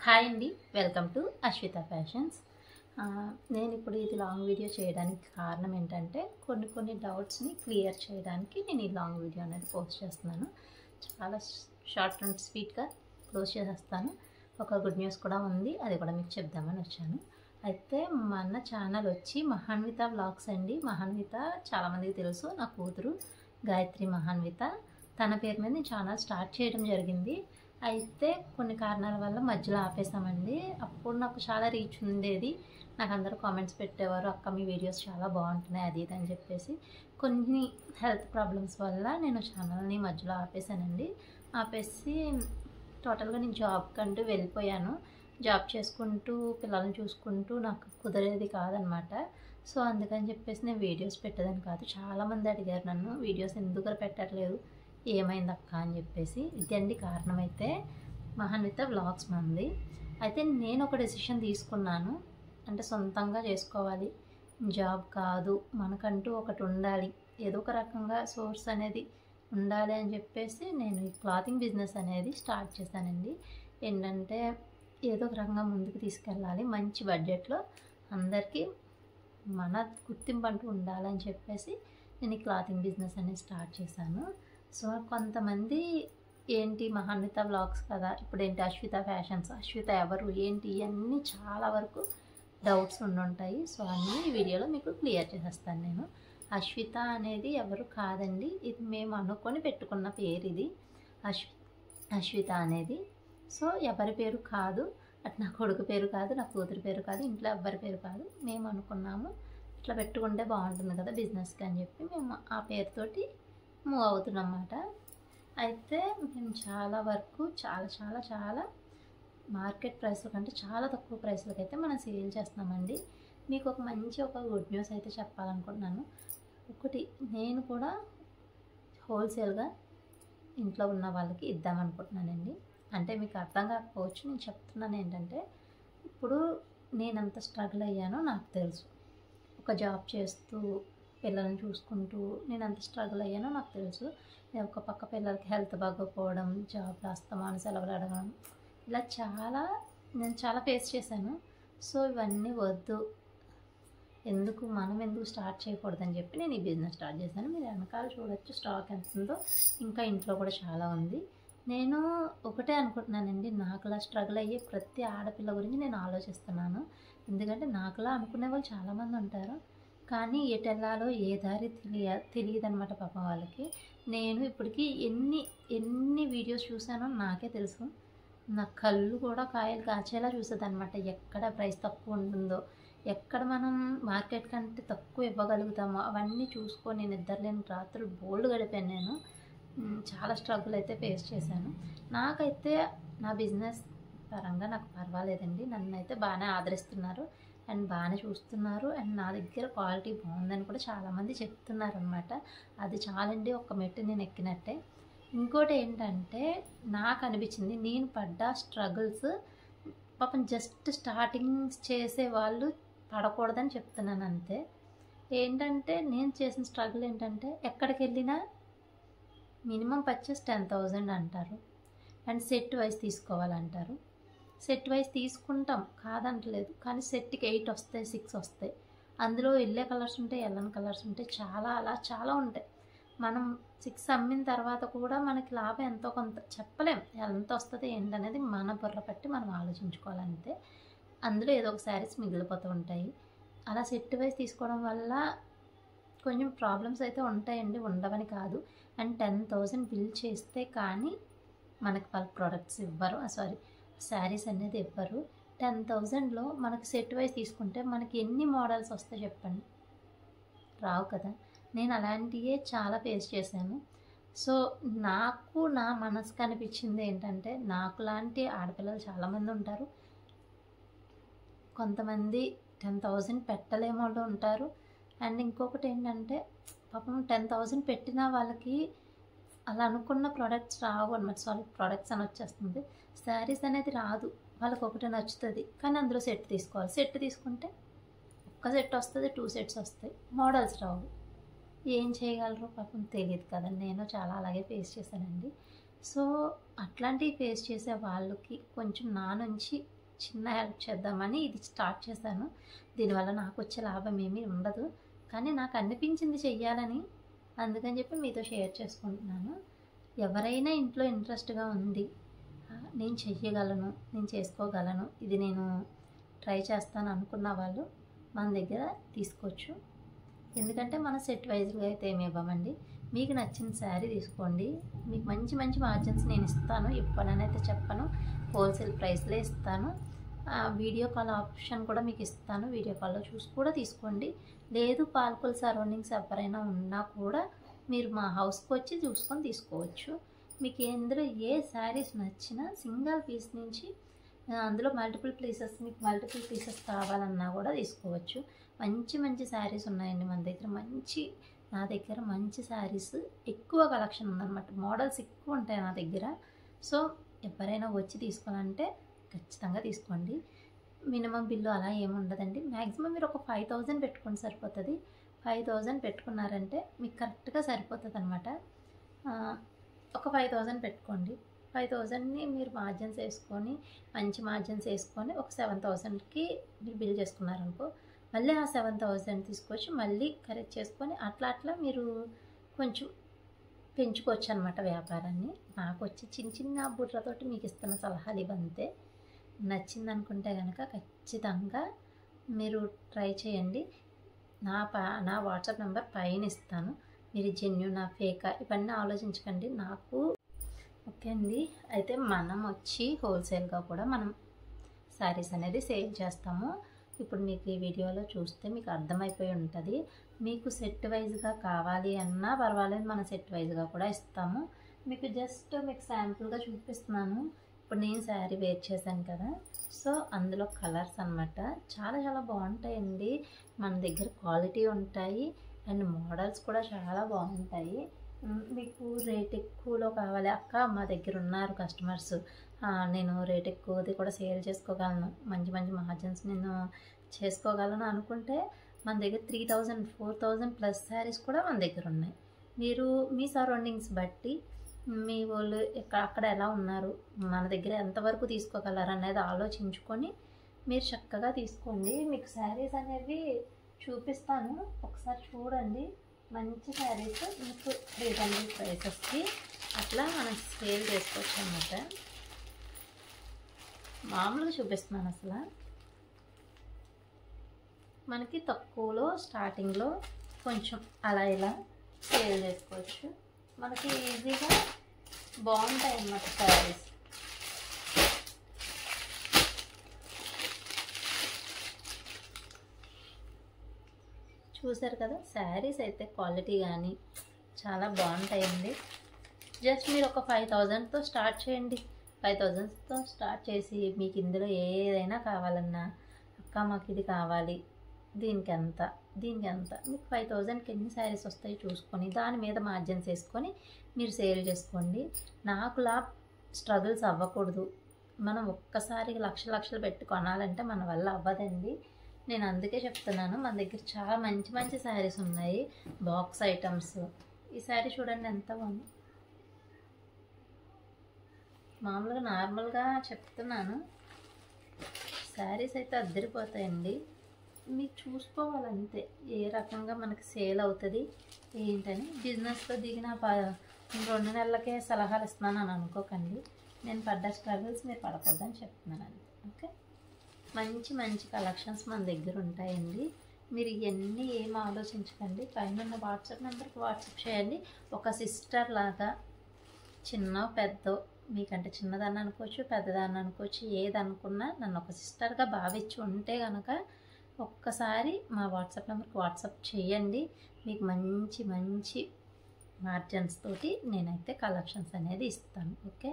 Hi అండి, welcome to Ashwitha fashions. నేను ఇప్పుడు ఇది లాంగ్ వీడియో చేయడానికి కారణం ఏంటంటే కొన్ని డౌట్స్ని క్లియర్ చేయడానికి నేను ఈ లాంగ్ వీడియో అనేది పోస్ట్ చేస్తున్నాను. చాలా షార్ట్ అండ్ స్వీట్గా క్లోజ్ చేసేస్తాను. ఒక గుడ్ న్యూస్ కూడా ఉంది, అది కూడా మీకు చెప్దామని వచ్చాను. అయితే మన ఛానల్ వచ్చి మహాన్విత వ్లాగ్స్ అండి. మహాన్విత చాలామందికి తెలుసు, నా కూతురు గాయత్రి మహాన్విత. తన పేరు మీద నేను ఛానల్ స్టార్ట్ చేయడం జరిగింది. అయితే కొన్ని కారణాల వల్ల మధ్యలో ఆపేసామండి. అప్పుడు నాకు చాలా రీచ్ ఉండేది, నాకు అందరూ కామెంట్స్ పెట్టేవారు, అక్క మీ వీడియోస్ చాలా బాగుంటున్నాయి అది ఇది అని చెప్పేసి. కొన్ని హెల్త్ ప్రాబ్లమ్స్ వల్ల నేను ఛానల్ని మధ్యలో ఆపేసానండి. ఆపేసి టోటల్గా నేను జాబ్ కంటూ వెళ్ళిపోయాను. జాబ్ చేసుకుంటూ పిల్లల్ని చూసుకుంటూ నాకు కుదిరేది కాదనమాట. సో అందుకని చెప్పేసి నేను వీడియోస్ పెట్టేదాన్ని కాదు. చాలామంది అడిగారు నన్ను, వీడియోస్ ఎందుకు పెట్టట్లేదు, ఏమైంది అక్క అని చెప్పేసి. ఇదండి కారణం. అయితే మహాన్విత వ్లాగ్స్ మంది. అయితే నేను ఒక డెసిషన్ తీసుకున్నాను, అంటే సొంతంగా చేసుకోవాలి, జాబ్ కాదు, మనకంటూ ఒకటి ఉండాలి, ఏదో ఒక రకంగా సోర్స్ అనేది ఉండాలి అని చెప్పేసి నేను ఈ క్లాతింగ్ బిజినెస్ అనేది స్టార్ట్ చేశానండి. ఏంటంటే ఏదో ఒక రకంగా ముందుకు తీసుకెళ్ళాలి, మంచి బడ్జెట్లో అందరికీ మన గుర్తింపు అంటూ ఉండాలని చెప్పేసి నేను ఈ క్లాతింగ్ బిజినెస్ అనేది స్టార్ట్ చేశాను. సో కొంతమంది ఏంటి మహాన్విత వ్లాగ్స్ కదా, ఇప్పుడు ఏంటి అశ్విత ఫ్యాషన్స్, అశ్విత ఎవరు ఏంటి, ఇవన్నీ చాలా వరకు డౌట్స్ ఉండుంటాయి. సో అన్నీ ఈ వీడియోలో మీకు క్లియర్ చేసేస్తాను నేను. అశ్విత అనేది ఎవరు కాదండి, ఇది మేము అనుకొని పెట్టుకున్న పేరు ఇది అశ్విత అనేది. సో ఎవరి పేరు కాదు, అటు నా కొడుకు పేరు కాదు, నా కూతురు పేరు కాదు, ఇంట్లో ఎవ్వరి పేరు కాదు. మేము అనుకున్నాము ఇట్లా పెట్టుకుంటే బాగుంటుంది కదా బిజినెస్కి అని చెప్పి మేము ఆ పేరుతోటి మూవ్ అవుతున్నమాట. అయితే మేము చాలా వరకు చాలా మార్కెట్ ప్రైస్ల కంటే చాలా తక్కువ ప్రైస్లకు అయితే మనం సేల్ చేస్తున్నామండి. మీకు ఒక మంచి గుడ్ న్యూస్ అయితే చెప్పాలనుకుంటున్నాను. ఒకటి, నేను కూడా హోల్సేల్గా ఇంట్లో ఉన్న వాళ్ళకి ఇద్దామనుకుంటున్నానండి. అంటే మీకు అర్థం కాకపోవచ్చు, నేను చెప్తున్నాను ఏంటంటే, ఇప్పుడు నేనంత స్ట్రగుల్ అయ్యానో నాకు తెలుసు. ఒక జాబ్ చేస్తూ పిల్లల్ని చూసుకుంటూ నేను అంత స్ట్రగుల్ అయ్యానో నాకు తెలుసు. ఒక పక్క పిల్లలకి హెల్త్ బాగోకపోవడం, జాబ్ రాస్తామని సెలవులు అడగడం, ఇలా నేను చాలా ఫేస్ చేశాను. సో ఇవన్నీ వద్దు, మనం ఎందుకు స్టార్ట్ చేయకూడదని చెప్పి నేను ఈ బిజినెస్ స్టార్ట్ చేశాను. మీరు వెనకాల చూడొచ్చు స్టాక్ ఎంత ఉందో, ఇంకా ఇంట్లో కూడా చాలా ఉంది. నేను ఒకటే అనుకుంటున్నానండి, నాకులా స్ట్రగుల్ అయ్యే ప్రతి ఆడపిల్ల గురించి నేను ఆలోచిస్తున్నాను. ఎందుకంటే నాకులా అనుకునే వాళ్ళు చాలామంది ఉంటారు, కానీ ఎటు వెళ్ళాలో ఏ దారి తెలియదు అనమాట పాపం వాళ్ళకి. నేను ఇప్పటికీ ఎన్ని వీడియోస్ చూసానో నాకే తెలుసు. నా కళ్ళు కూడా కాయలు కాచేలా చూసేది అనమాట. ఎక్కడ ప్రైస్ తక్కువ ఉంటుందో, ఎక్కడ మనం మార్కెట్ కంటే తక్కువ ఇవ్వగలుగుతామో అవన్నీ చూసుకొని నిద్రలేని రాత్రులు బోల్డ్ గడిపాను నేను. చాలా స్ట్రగుల్ అయితే ఫేస్ చేశాను. నాకైతే నా బిజినెస్ పరంగా నాకు పర్వాలేదండి, నన్ను అయితే బాగానే ఆదరిస్తున్నారు అండ్ బాగానే చూస్తున్నారు. అండ్ నా దగ్గర క్వాలిటీ బాగుందని కూడా చాలామంది చెప్తున్నారు అనమాట. అది చాలండి, ఒక మెట్టు నేను ఎక్కినట్టే. ఇంకోటి ఏంటంటే, నాకు అనిపించింది నేను పడ్డ స్ట్రగుల్స్ పాపం జస్ట్ స్టార్టింగ్ చేసే వాళ్ళు పడకూడదని చెప్తున్నాను అంతే. ఏంటంటే నేను చేసిన స్ట్రగుల్ ఏంటంటే, ఎక్కడికి వెళ్ళినా మినిమం పర్చేస్ 10,000 అంటారు అండ్ సెట్ వైజ్ తీసుకోవాలంటారు. సెట్ వైజ్ తీసుకుంటాం కాదంటలేదు, కానీ సెట్కి 8 వస్తాయి, 6 వస్తాయి. అందులో వెళ్ళే కలర్స్ ఉంటాయి, వెళ్ళని కలర్స్ ఉంటాయి, చాలా ఉంటాయి. మనం 6 అమ్మిన తర్వాత కూడా మనకి లాభం ఎంతో కొంత చెప్పలేం, ఎంత వస్తుంది ఏంటనేది మన బుర్ర పట్టి మనం ఆలోచించుకోవాలంతే. అందులో ఏదో ఒక శారీస్ మిగిలిపోతూ ఉంటాయి. అలా సెట్ వైజ్ తీసుకోవడం వల్ల కొంచెం ప్రాబ్లమ్స్ అయితే ఉంటాయండి, ఉండవని కాదు. అండ్ 10,000 బిల్ చేస్తే కానీ మనకి వాళ్ళ ప్రోడక్ట్స్ ఇవ్వరు, శారీస్ అనేది ఇవ్వరు. 10,000లో మనకి సెట్ వైజ్ తీసుకుంటే మనకి ఎన్ని మోడల్స్ వస్తాయి చెప్పండి, రావు కదా. నేను అలాంటివే చాలా ఫేస్ చేశాను. సో నాకు నా మనసుకు అనిపించింది ఏంటంటే, నాకు లాంటి ఆడపిల్లలు చాలామంది ఉంటారు. కొంతమంది 10,000 పెట్టలేమో ఉంటారు. అండ్ ఇంకొకటి ఏంటంటే, పాపం 10,000 పెట్టిన వాళ్ళకి అలా అనుకున్న ప్రోడక్ట్స్ రావు అనమాట. ప్రోడక్ట్స్ అని వచ్చేస్తుంది, శారీస్ అనేది రాదు. వాళ్ళకి ఒకటే నచ్చుతుంది, కానీ అందులో సెట్ తీసుకోవాలి. సెట్ తీసుకుంటే ఒక్క సెట్ వస్తుంది, 2 సెట్స్ వస్తాయి, మోడల్స్ రావు. ఏం చేయగలరు పాపం తెలియదు కదండి. నేను చాలా అలాగే ఫేస్ చేశానండి. సో అట్లాంటివి ఫేస్ చేసే వాళ్ళకి కొంచెం నా నుంచి చిన్న హెల్ప్ చేద్దామని ఇది స్టార్ట్ చేశాను. దీనివల్ల నాకు వచ్చే లాభం ఏమీ ఉండదు, కానీ నాకు అనిపించింది చెయ్యాలని, అందుకని చెప్పి మీతో షేర్ చేసుకుంటున్నాను. ఎవరైనా ఇంట్లో ఇంట్రెస్ట్గా ఉంది, నేను చెయ్యగలను, నేను చేసుకోగలను, ఇది నేను ట్రై చేస్తాను అనుకున్న వాళ్ళు మన దగ్గర తీసుకోవచ్చు. ఎందుకంటే మన సెట్ వైజ్గా అయితే ఏమి ఇవ్వమండి. మీకు నచ్చిన శారీ తీసుకోండి. మీకు మంచి మంచి మార్జిన్స్ నేను ఇస్తాను, ఇవ్వనైతే చెప్పను, హోల్సేల్ ప్రైస్లే ఇస్తాను. వీడియో కాల్ ఆప్షన్ కూడా మీకు ఇస్తాను, వీడియో కాల్లో చూసి కూడా తీసుకోండి. లేదు పాల్కొల్ సరౌండింగ్స్ ఎవరైనా ఉన్నా కూడా మీరు మా హౌస్కి వచ్చి చూసుకొని తీసుకోవచ్చు. మీకు ఎందులో ఏ శారీస్ నచ్చినా సింగిల్ పీస్ నుంచి అందులో మల్టిపుల్ పీసెస్ కావాలన్నా కూడా తీసుకోవచ్చు. మంచి మంచి శారీస్ ఉన్నాయండి మన దగ్గర. నా దగ్గర మంచి శారీస్ ఎక్కువ కలెక్షన్ ఉందన్నమాట. మోడల్స్ ఎక్కువ ఉంటాయి నా దగ్గర. సో ఎవరైనా వచ్చి తీసుకోవాలంటే ఖచ్చితంగా తీసుకోండి. మినిమం బిల్లు అలా ఏముండదండి. మ్యాక్సిమం మీరు ఒక 5000 పెట్టుకోండి, సరిపోతుంది. 5000 పెట్టుకున్నారంటే మీకు కరెక్ట్గా సరిపోతుంది అనమాట. ఒక 5000 పెట్టుకోండి. 5000ని మీరు మార్జిన్స్ వేసుకొని, మంచి మార్జిన్స్ వేసుకొని ఒక 7000కి మీరు బిల్ చేసుకున్నారనుకో, మళ్ళీ ఆ 7000 తీసుకొచ్చి మళ్ళీ కరెక్ట్ చేసుకొని అట్లా మీరు కొంచెం పెంచుకోవచ్చు అనమాట వ్యాపారాన్ని. నాకు వచ్చి చిన్న చిన్న బుర్రతోటి మీకు ఇస్తున్న సలహాలు ఇవంతే. నచ్చింది అనుకుంటే కనుక ఖచ్చితంగా మీరు ట్రై చేయండి. నా వాట్సాప్ నెంబర్ పైన ఇస్తాను. మీరు జెన్యూనా ఫేకా ఇవన్నీ ఆలోచించకండి. నాకు ఓకే అండి. అయితే మనం వచ్చి హోల్సేల్గా కూడా మనం శారీస్ అనేది సేల్ చేస్తాము. ఇప్పుడు మీకు ఈ వీడియోలో చూస్తే మీకు అర్థమైపోయి ఉంటుంది. మీకు సెట్ వైజ్గా కావాలి అన్నా పర్వాలేదు, మనం సెట్ వైజ్గా కూడా ఇస్తాము. మీకు శాంపుల్గా చూపిస్తున్నాను. ఇప్పుడు నేను శారీ వేర్ చేశాను కదా, సో అందులో కలర్స్ అన్నమాట చాలా చాలా బాగుంటాయండి. మన దగ్గర క్వాలిటీ ఉంటాయి అండ్ మోడల్స్ కూడా చాలా బాగుంటాయి. మీకు రేట్ ఎక్కువలో కావాలి అక్క, మా దగ్గర ఉన్నారు కస్టమర్స్, నేను రేట్ ఎక్కువది కూడా సేల్ చేసుకోగలను, మంచి మంచి మార్జిన్స్ నేను చేసుకోగలను అనుకుంటే మన దగ్గర 3000, 4000 ప్లస్ శారీస్ కూడా మన దగ్గర ఉన్నాయి. మీరు మీ సరౌండింగ్స్ బట్టి మీ వాళ్ళు అక్కడ ఎలా ఉన్నారు, మన దగ్గర ఎంతవరకు తీసుకోగలరు అనేది ఆలోచించుకొని మీరు చక్కగా తీసుకోండి. మీకు శారీస్ అనేవి చూపిస్తాను, ఒకసారి చూడండి. మంచి శారీస్ మీకు రీజనబుల్ ప్రైసెస్కి అట్లా మనం సేల్ చేసుకోవచ్చు అన్నమాట. మామూలుగా చూపిస్తున్నాను. అసలు మనకి తక్కువలో స్టార్టింగ్లో కొంచెం అలా ఇలా సేల్ చేసుకోవచ్చు. మనకి ఈజీగా బాగుంటాయి అన్నమాట శారీస్. చూసారు కదా, శారీస్ అయితే క్వాలిటీ కానీ చాలా బాగుంటాయండి. జస్ట్ మీరు ఒక 5000తో స్టార్ట్ చేయండి. 5000తో స్టార్ట్ చేసి మీకు ఇందులో ఏదైనా కావాలన్నా, అక్క మాకు ఇది కావాలి, దీనికి ఎంత మీకు 5000కి ఎన్ని శారీస్ వస్తాయి చూసుకొని దాని మీద మార్జిన్స్ వేసుకొని మీరు సేల్ చేసుకోండి. నాకులా స్ట్రగుల్స్ అవ్వకూడదు. మనం ఒక్కసారి లక్షలు పెట్టి కొనాలంటే మన వల్ల అవ్వదండి. నేను అందుకే చెప్తున్నాను, మన దగ్గర చాలా మంచి మంచి శారీస్ ఉన్నాయి, బాక్స్ ఐటమ్స్. ఈ శారీ చూడండి ఎంత బాగుంది. మామూలుగా నార్మల్గా చెప్తున్నాను, శారీస్ అయితే అద్దరిపోతాయండి. మీకు చూసుకోవాలంతే ఏ రకంగా మనకి సేల్ అవుతుంది ఏంటని. బిజినెస్లో దిగిన 2 నెలలకే సలహాలు ఇస్తున్నాను అని అనుకోకండి. నేను పడ్డ స్ట్రగుల్స్ మీరు పడకూడదని చెప్తున్నాను అంతే. ఓకే, మంచి మంచి కలెక్షన్స్ మన దగ్గర ఉంటాయండి. మీరు ఇవన్నీ ఏం ఆలోచించకండి. పైన వాట్సాప్ నెంబర్కి వాట్సాప్ చేయండి. ఒక సిస్టర్ లాగా, చిన్న పెద్ద, మీకంటే చిన్నదాన్ని అనుకోవచ్చు, పెద్దదాన్ని అనుకోవచ్చు, ఏదనుకున్నా నన్ను ఒక సిస్టర్గా భావించి ఉంటే కనుక ఒక్కసారి మా వాట్సాప్ నెంబర్కి వాట్సాప్ చేయండి. మీకు మంచి మంచి మార్జిన్స్ తోటి నేనైతే కలెక్షన్స్ అనేది ఇస్తాను. ఓకే,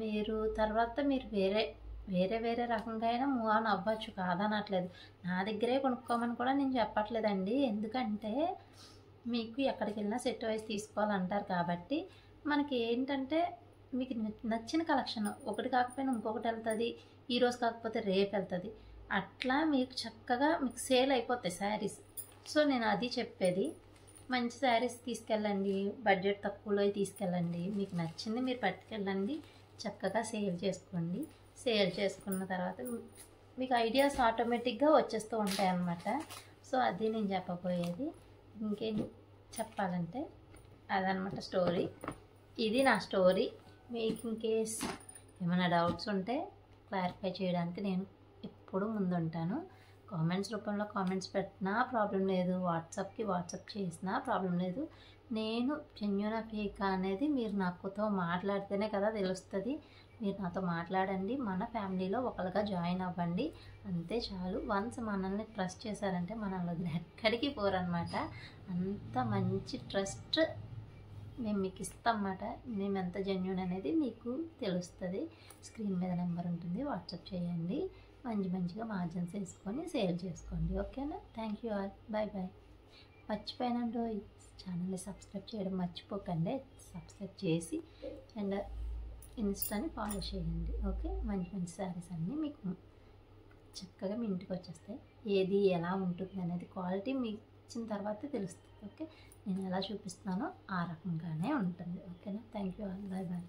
మీరు తర్వాత మీరు వేరే రకంగా అయినా మూవ్ ఆన్ అవ్వచ్చు, కాదనట్లేదు. నా దగ్గరే కొనుక్కోమని కూడా నేను చెప్పట్లేదండి. ఎందుకంటే మీకు ఎక్కడికి వెళ్ళినా సెట్ వైజ్ తీసుకోవాలంటారు కాబట్టి మనకి ఏంటంటే మీకు నచ్చిన కలెక్షన్ ఒకటి కాకపోయినా ఇంకొకటి వెళ్తుంది, ఈరోజు కాకపోతే రేపు వెళ్తుంది, అట్లా మీకు చక్కగా మీకు సేల్ అయిపోతాయి శారీస్. సో నేను అది చెప్పేది. మంచి శారీస్ తీసుకెళ్ళండి, బడ్జెట్ తక్కువలో తీసుకెళ్ళండి, మీకు నచ్చింది మీరు పట్టుకెళ్ళండి, చక్కగా సేల్ చేసుకోండి. సేల్ చేసుకున్న తర్వాత మీకు ఐడియాస్ ఆటోమేటిక్గా వచ్చేస్తూ ఉంటాయి అన్నమాట. సో అది నేను చెప్పబోయేది. ఇంకేం చెప్పాలంటే అదనమాట స్టోరీ. ఇది నా స్టోరీ. మీకు ఇన్కేస్ ఏమైనా డౌట్స్ ఉంటే క్లారిఫై చేయడానికి నేను ఎప్పుడూ ముందుంటాను. కామెంట్స్ రూపంలో కామెంట్స్ పెట్టినా ప్రాబ్లం లేదు, వాట్సాప్ చేసినా ప్రాబ్లం లేదు. నేను జెన్యూనా ఫేకా అనేది మీరు నాతో మాట్లాడితేనే కదా తెలుస్తుంది. మీరు నాతో మాట్లాడండి, మన ఫ్యామిలీలో ఒకరిగా జాయిన్ అవ్వండి, అంతే చాలు. వన్స్ మనల్ని ట్రస్ట్ చేశారంటే మనల్ని వదిలి ఎక్కడికి పోరనమాట. అంత మంచి ట్రస్ట్ మేము మీకు ఇస్తామన్నమాట. మేము ఎంత జెన్యూన్ అనేది మీకు తెలుస్తుంది. స్క్రీన్ మీద నెంబర్ ఉంటుంది, వాట్సాప్ చేయండి. మంచిగా మార్జిన్స్ వేసుకొని సేల్ చేసుకోండి. ఓకేనా? Thank you all. Bye bye. మర్చిపోయినంటో ఛానల్ని సబ్స్క్రైబ్ చేయడం మర్చిపోకండి. సబ్స్క్రైబ్ చేసి అండ్ ఇన్స్టాని ఫాలో చేయండి. ఓకే? మంచి శారీస్ అన్నీ మీకు చక్కగా మీ ఇంటికి వచ్చేస్తాయి. ఏది ఎలా ఉంటుంది అనేది క్వాలిటీ మీకు ఇచ్చిన తర్వాతే తెలుస్తుంది. ఓకే? నేను ఎలా చూపిస్తున్నానో ఆ రకంగానే ఉంటుంది. ఓకేనా? Thank you all. Bye bye.